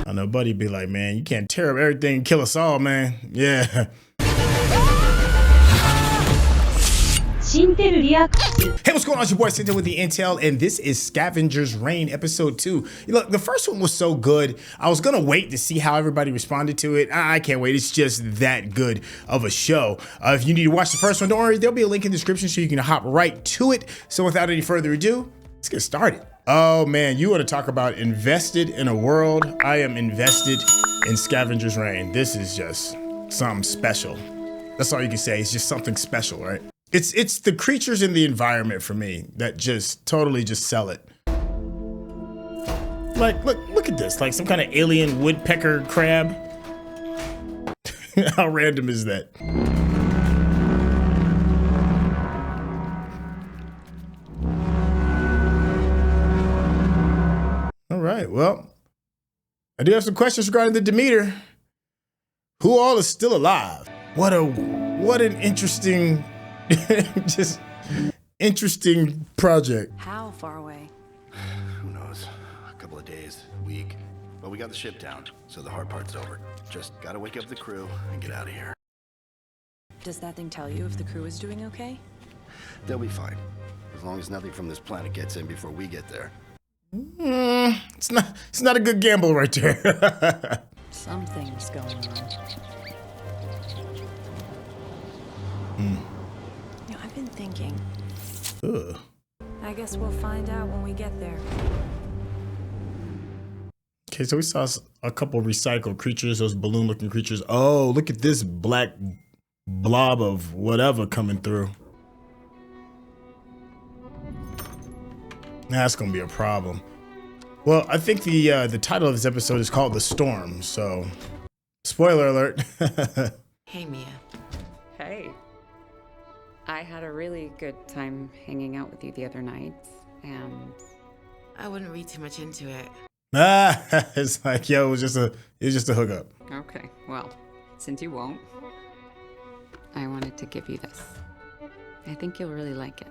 I know Buddy be like, man, you can't tear up everything and kill us all, man. Yeah. Hey, what's going on? It's your boy Cinta with the Intel, and this is Scavengers Reign episode 2. Look, the first one was so good. I was gonna wait to see how everybody responded to it. I can't wait. It's just that good of a show. If you need to watch the first one, don't worry. There'll be a link in the description so you can hop right to it. So without any further ado, let's get started. Oh man, you want to talk about invested in a world? I am invested in Scavengers Reign. This is just something special. That's all you can say. It's just something special, right? It's the creatures in the environment for me that just totally just sell it. Like, look at this, like some kind of alien woodpecker crab. How random is that? All right, well, I do have some questions regarding the Demeter. Who all is still alive? What an interesting, just interesting project. How far away? Who knows? A couple of days, a week. But we got the ship down, so the hard part's over. Just gotta wake up the crew and get out of here. Does that thing tell you if the crew is doing okay? They'll be fine, as long as nothing from this planet gets in before we get there. It's not a good gamble right there. Something's going on. You know, I've been thinking. Ugh. I guess we'll find out when we get there. Okay, so we saw a couple recycled creatures, those balloon-looking creatures. Oh, look at this black blob of whatever coming through. That's gonna be a problem. Well, I think the title of this episode is called The Storm, so spoiler alert. Hey, Mia. Hey. I had a really good time hanging out with you the other night, and I wouldn't read too much into it. It's like, yo, it was just a hookup. okay, well, since you won't, I wanted to give you this. I think you'll really like it.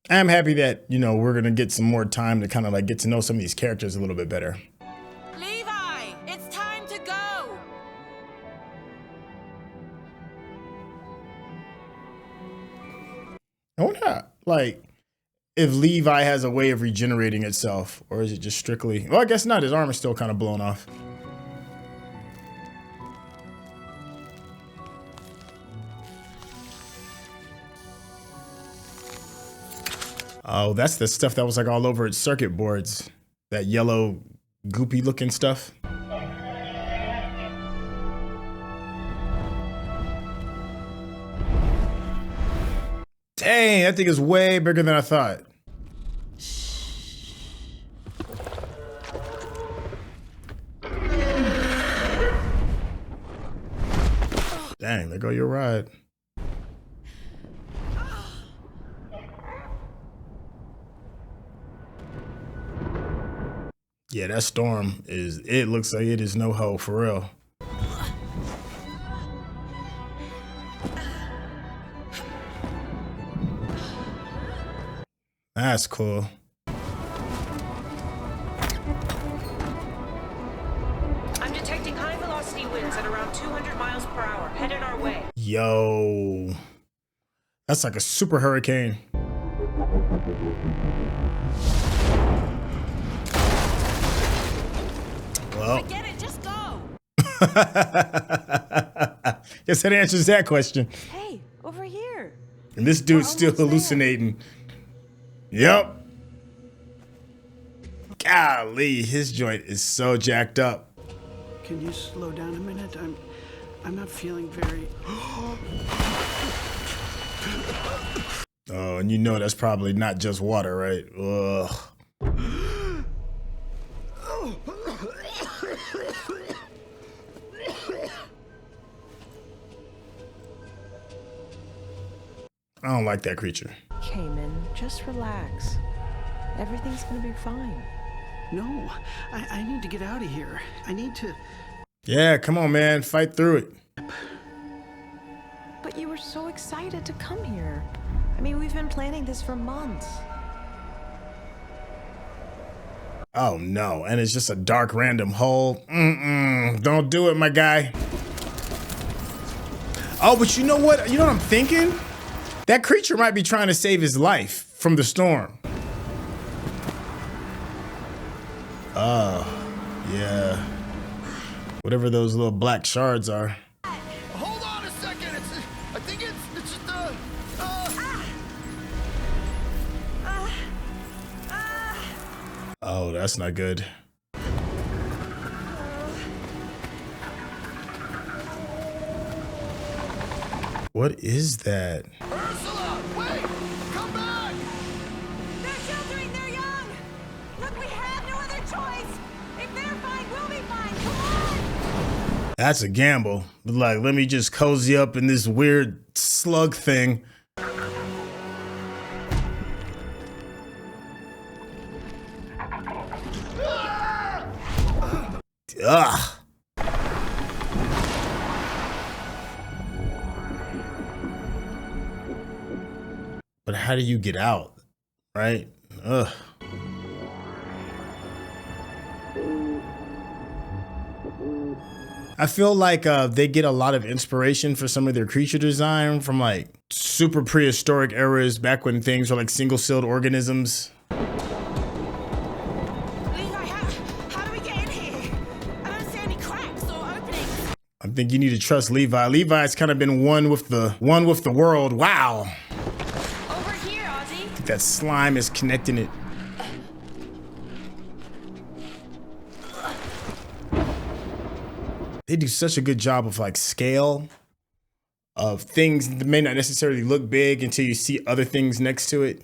I'm happy that, you know, we're gonna get some more time to kind of like get to know some of these characters a little bit better. Levi, it's time to go. I wonder, like, if Levi has a way of regenerating itself, or is it just strictly? Well, I guess not. His arm is still kind of blown off. Oh, that's the stuff that was like all over its circuit boards. That yellow, goopy looking stuff. Dang, that thing is way bigger than I thought. Dang, there go your ride. Yeah, that storm it looks like it is no hoe for real. That's cool. I'm detecting high velocity winds at around 200 miles per hour, headed our way. Yo, that's like a super hurricane. Well, Forget it, just go. guess that answers that question. Hey, over here. And this dude's still almost there. hallucinating. Yep. Golly, his joint is so jacked up. Can you slow down a minute? I'm not feeling very. Oh, and you know that's probably not just water, right? Ugh. I don't like that creature. Kamen, just relax. Everything's gonna be fine. No, I need to get out of here. I need to. Yeah, come on, man. Fight through it. But you were so excited to come here. I mean, we've been planning this for months. Oh no, and it's just a dark random hole. Don't do it, my guy. Oh, but you know what? You know what I'm thinking? That creature might be trying to save his life from the storm. Oh, yeah. Whatever those little black shards are. Hold on a second. I think it's just Oh, that's not good. What is that? Ursula, wait! Come back! They're sheltering their young! Look, we have no other choice! If they're fine, we'll be fine! Come on! That's a gamble. But like, let me just cozy up in this weird slug thing. Ugh. But how do you get out? Right? Ugh. I feel like they get a lot of inspiration for some of their creature design from like super prehistoric eras, back when things were like single-celled organisms. Levi, how do we get in here? I don't see any cracks or openings. I think you need to trust Levi. Levi's kind of been one with the world. Wow. Over here, Azi. That slime is connecting it. They do such a good job of like scale of things that may not necessarily look big until you see other things next to it.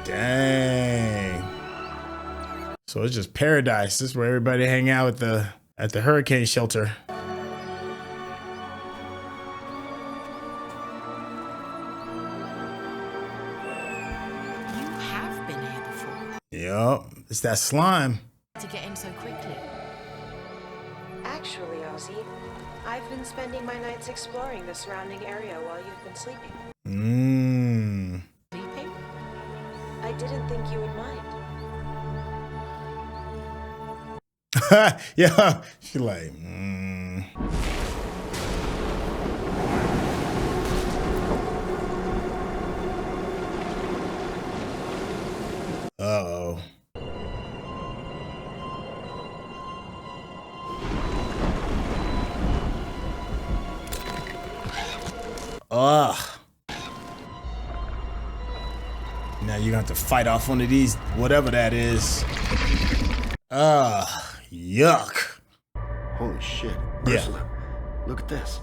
Dang. So it's just paradise. This is where everybody hang out at the hurricane shelter. Yup, it's that slime. To get in so quickly. Actually, Azi, I've been spending my nights exploring the surrounding area while you've been sleeping. Sleeping? I didn't think you would mind. Yeah, she like, Uh-oh. Ugh. Now you're gonna have to fight off one of these, whatever that is. Yuck. Holy shit. Yeah. Ursula, look at this.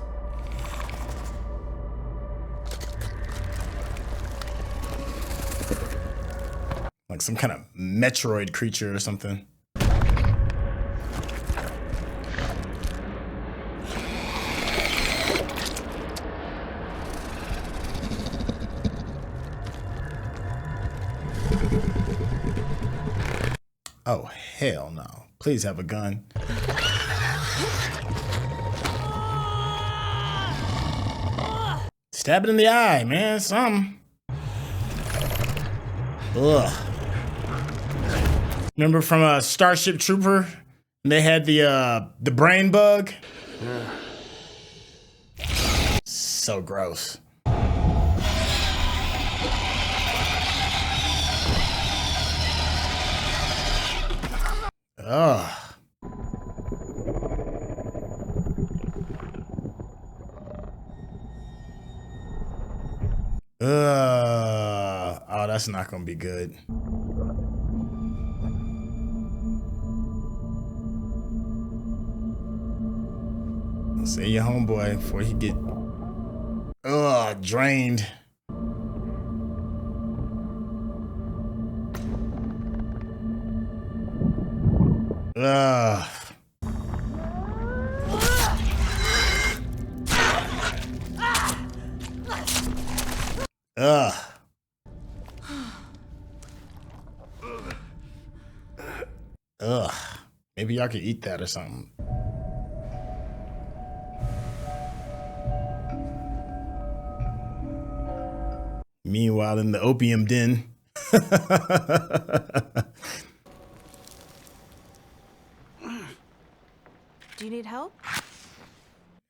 Like some kind of Metroid creature or something. Oh, hell no. Please have a gun. Stab it in the eye, man. Something. Ugh. Remember from Starship Trooper? And they had the brain bug? So gross. Ugh. Oh, that's not gonna be good. Say your homeboy before he get drained. Ugh. Ugh. Ugh. Maybe y'all could eat that or something. Meanwhile, in the opium den. Do you need help?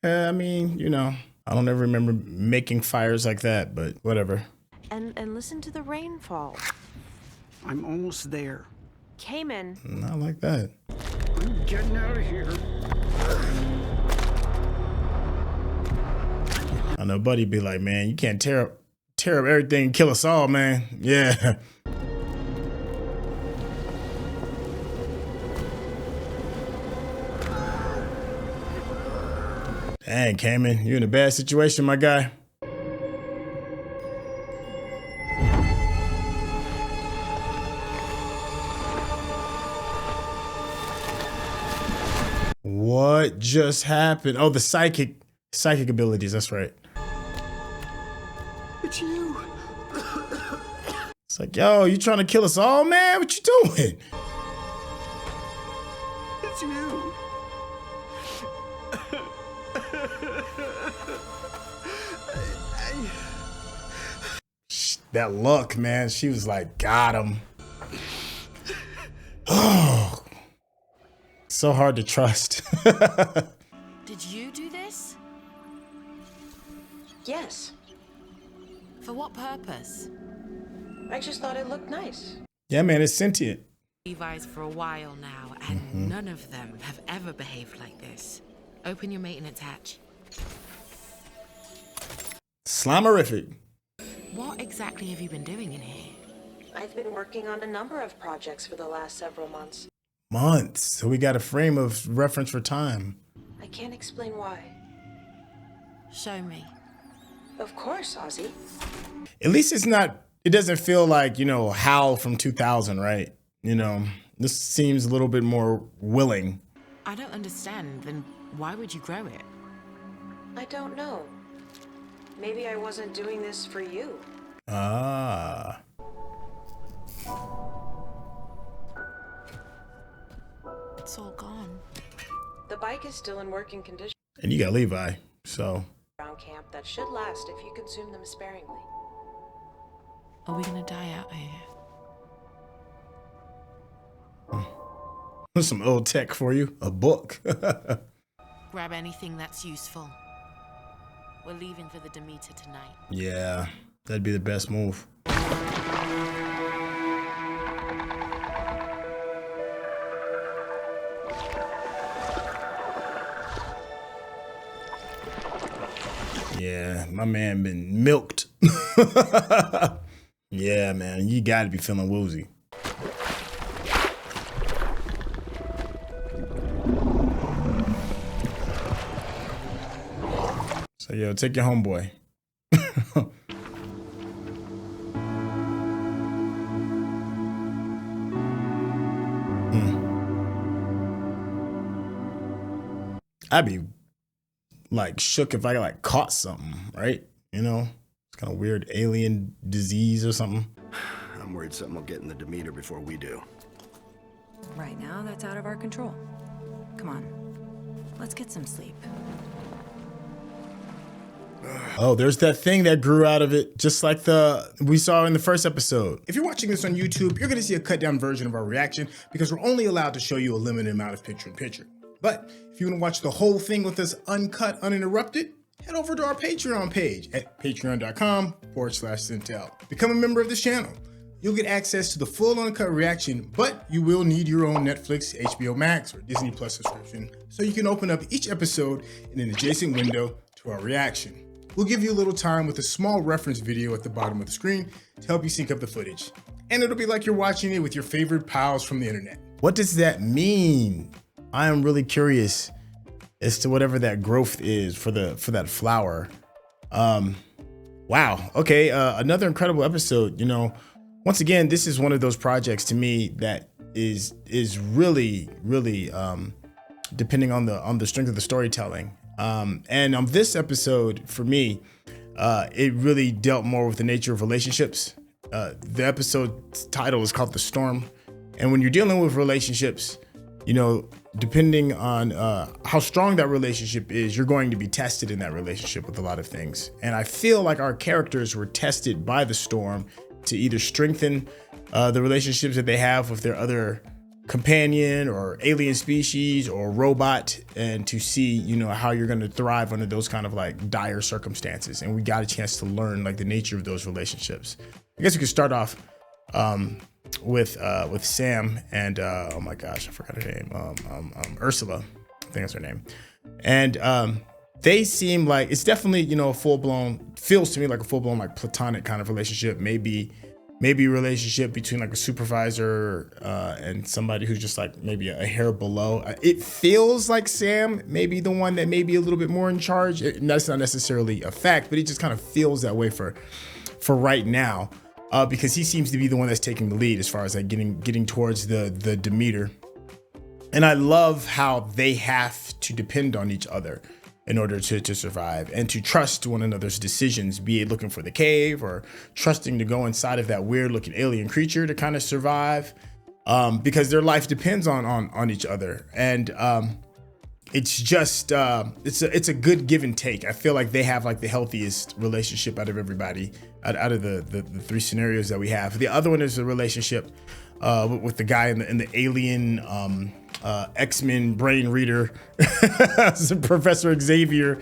I mean, you know, I don't ever remember making fires like that, but whatever. And listen to the rainfall. I'm almost there. Kamen. Not like that. I'm getting out of here. I know Buddy be like, man, you can't tear up everything and kill us all, man. Yeah. Dang, Kamen, you're in a bad situation, my guy. What just happened? Oh, the psychic abilities, that's right. It's you. It's like, yo, you trying to kill us all, man? What you doing? It's you. That luck, man. She was like, got him. Oh, so hard to trust. Did you do this? Yes. For what purpose? I just thought it looked nice. Yeah, man, it's sentient. Levi's for a while now, and none of them have ever behaved like this. Open your maintenance hatch. Slamerific. What exactly have you been doing in here? I've been working on a number of projects for the last several months. Months. So we got a frame of reference for time. I can't explain why. Show me. Of course, Azi. At least it doesn't feel like, you know, Hal from 2000, right? You know, this seems a little bit more willing. I don't understand. Then why would you grow it? I don't know. Maybe I wasn't doing this for you. Ah. It's all gone. The bike is still in working condition And you got Levi, so. around camp that should last if you consume them sparingly. Are we gonna die out here? There's some old tech for you. A book. Grab anything that's useful. We're leaving for the Demeter tonight. Yeah, that'd be the best move. Yeah, my man been milked. Yeah, man, you gotta be feeling woozy. So, yo, take your homeboy. I'd be like shook if I like caught something, right? You know, it's kind of weird alien disease or something. I'm worried something will get in the Demeter before we do. Right now, that's out of our control. Come on, let's get some sleep. Oh, there's that thing that grew out of it, just like we saw in the first episode. If you're watching this on YouTube, you're gonna see a cut down version of our reaction because we're only allowed to show you a limited amount of picture-in-picture. But if you wanna watch the whole thing with us uncut, uninterrupted, head over to our Patreon page at patreon.com/Sintel. Become a member of this channel. You'll get access to the full uncut reaction, but you will need your own Netflix, HBO Max, or Disney Plus subscription so you can open up each episode in an adjacent window to our reaction. We'll give you a little time with a small reference video at the bottom of the screen to help you sync up the footage. And it'll be like you're watching it with your favorite pals from the internet. What does that mean? I am really curious as to whatever that growth is for that flower. Wow. Okay. Another incredible episode. You know, once again, this is one of those projects to me that is really, really depending on the strength of the storytelling. And on this episode, for me, it really dealt more with the nature of relationships. The episode's title is called The Storm. And when you're dealing with relationships, you know, depending on how strong that relationship is, you're going to be tested in that relationship with a lot of things. And I feel like our characters were tested by the storm to either strengthen the relationships that they have with their other companion or alien species or robot, and to see, you know, how you're going to thrive under those kind of like dire circumstances. And we got a chance to learn like the nature of those relationships. I guess we could start off with Sam and oh my gosh, I forgot her name. Ursula, I think that's her name. And they seem like it's definitely, you know, feels to me like a full blown like platonic kind of relationship. Maybe a relationship between like a supervisor and somebody who's just like maybe a hair below. It feels like Sam may be the one that may be a little bit more in charge. That's not necessarily a fact, but it just kind of feels that way for right now, because he seems to be the one that's taking the lead as far as like getting towards the Demeter. And I love how they have to depend on each other in order to survive, and to trust one another's decisions, be it looking for the cave or trusting to go inside of that weird looking alien creature to kind of survive, because their life depends on each other. And it's just it's a good give and take. I feel like they have like the healthiest relationship out of everybody, out of the three scenarios that we have. The other one is a relationship with the guy in the alien X-Men brain reader, Professor Xavier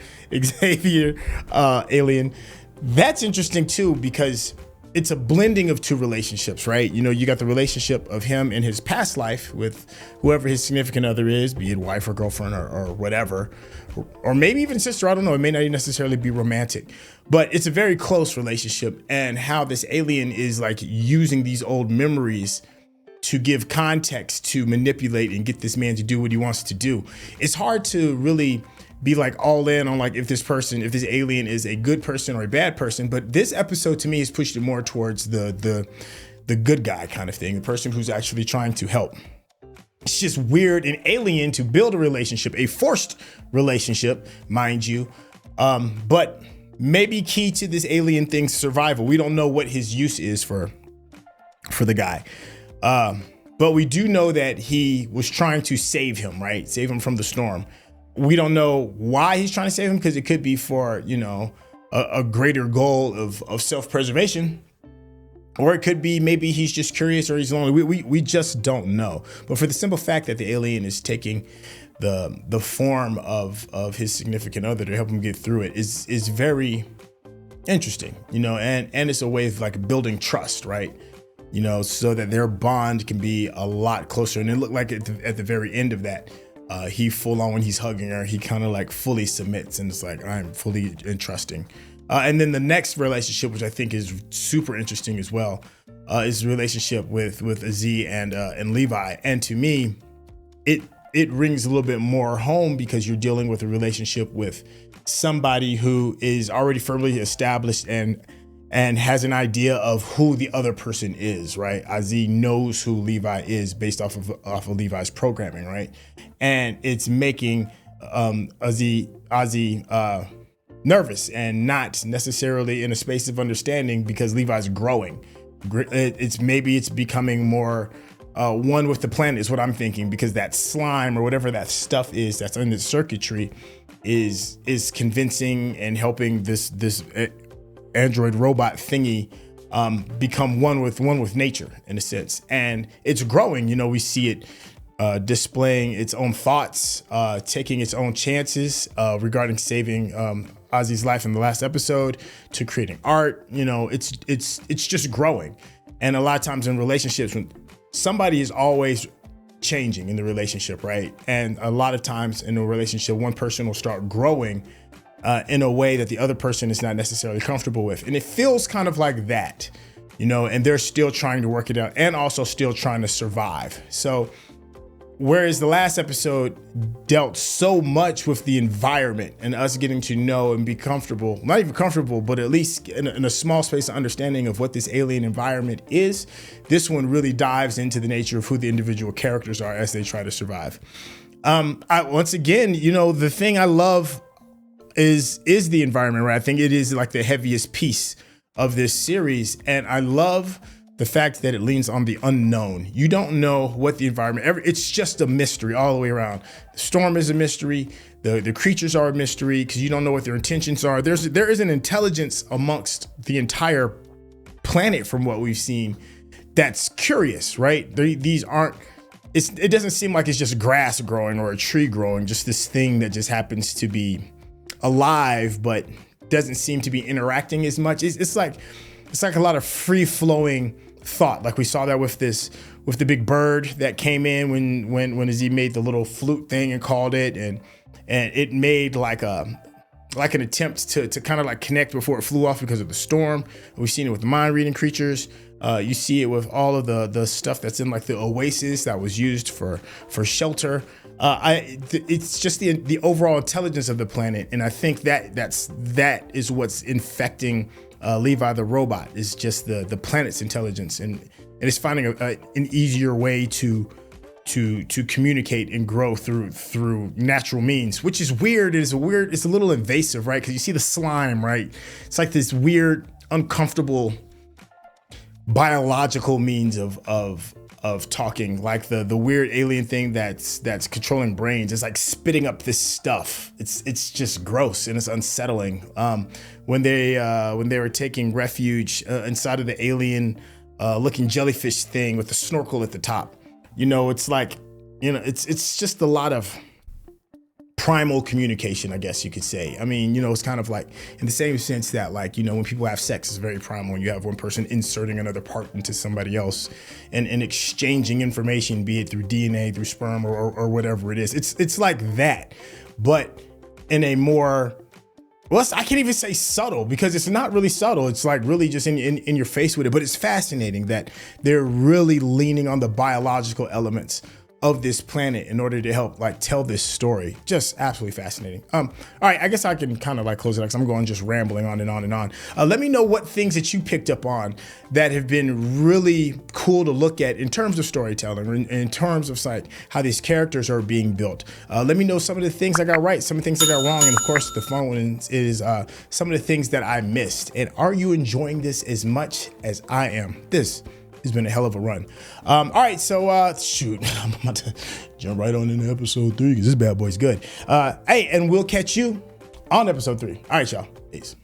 alien. That's interesting too, because it's a blending of two relationships, right? You know, you got the relationship of him in his past life with whoever his significant other is, be it wife or girlfriend or whatever, or maybe even sister. I don't know. It may not necessarily be romantic, but it's a very close relationship. And how this alien is like using these old memories to give context, to manipulate and get this man to do what he wants to do. It's hard to really be like all in on like if this alien is a good person or a bad person. But this episode to me has pushed it more towards the good guy kind of thing, the person who's actually trying to help. It's just weird and alien to build a relationship, a forced relationship, mind you, but maybe key to this alien thing's survival. We don't know what his use is for the guy. But we do know that he was trying to save him, right? Save him from the storm. We don't know why he's trying to save him, because it could be for, you know, a greater goal of self-preservation, or it could be maybe he's just curious or he's lonely. We just don't know. But for the simple fact that the alien is taking the form of his significant other to help him get through it is very interesting, you know, and it's a way of like building trust, right? You know, so that their bond can be a lot closer. And it looked like at the very end of that, he full on, when he's hugging her, he kind of like fully submits and it's like, I'm fully entrusting. And then the next relationship, which I think is super interesting as well, is the relationship with Azi and Levi. And to me, it rings a little bit more home, because you're dealing with a relationship with somebody who is already firmly established and has an idea of who the other person is, right? Azi knows who Levi is based off of Levi's programming, right? And it's making Azi nervous and not necessarily in a space of understanding, because Levi's growing. It's becoming more one with the planet is what I'm thinking, because that slime or whatever that stuff is that's in the circuitry is convincing and helping this android robot thingy become one with nature in a sense. And it's growing. You know, we see it displaying its own thoughts, taking its own chances regarding saving Azi's life in the last episode, to creating art. You know, it's just growing. And a lot of times in relationships, when somebody is always changing in the relationship, right? And a lot of times in a relationship, one person will start growing in a way that the other person is not necessarily comfortable with. And it feels kind of like that, you know, and they're still trying to work it out and also still trying to survive. So whereas the last episode dealt so much with the environment and us getting to know and be comfortable, not even comfortable, but at least in a small space of understanding of what this alien environment is, this one really dives into the nature of who the individual characters are as they try to survive. Once again, you know, the thing I love is the environment, right? I think it is like the heaviest piece of this series. And I love the fact that it leans on the unknown. You don't know what the environment, it's just a mystery all the way around. The storm is a mystery. The creatures are a mystery because you don't know what their intentions are. There is an intelligence amongst the entire planet from what we've seen that's curious, right? These aren't, it doesn't seem like it's just grass growing or a tree growing, just this thing that just happens to be alive, but doesn't seem to be interacting as much. It's like a lot of free flowing thought. Like we saw that with the big bird that came in when Azi made the little flute thing and called it, and it made like an attempt to kind of like connect before it flew off because of the storm. We've seen it with the mind reading creatures. You see it with all of the stuff that's in like the oasis that was used for shelter. It's just the overall intelligence of the planet, and I think that is what's infecting Levi the robot, is just the planet's intelligence, and it's finding an easier way to communicate and grow through natural means, which is weird. It's a little invasive, right? Because you see the slime, right? It's like this weird, uncomfortable biological means of talking, like the weird alien thing that's controlling brains. It's like spitting up this stuff. It's just gross and it's unsettling. When they were taking refuge inside of the alien looking jellyfish thing with the snorkel at the top, it's like, it's just a lot of primal communication, I guess you could say. I mean, it's kind of like in the same sense that, like, when people have sex, it's very primal, and you have one person inserting another part into somebody else and exchanging information, be it through DNA, through sperm, or whatever it is. It's like that, but in a more, well, I can't even say subtle, because it's not really subtle. It's like really just in your face with it. But it's fascinating that they're really leaning on the biological elements of this planet in order to help like tell this story. Just absolutely fascinating. All right, I guess I can kind of like close it out because I'm going just rambling on and on and on. Let me know what things that you picked up on that have been really cool to look at in terms of storytelling, in terms of like how these characters are being built. Let me know some of the things I got right, some of the things I got wrong, and of course the fun one is some of the things that I missed. And are you enjoying this as much as I am? This has been a hell of a run. All right, so shoot, I'm about to jump right on into episode 3 because this bad boy's good. Hey, and we'll catch you on episode 3. All right, y'all. Peace.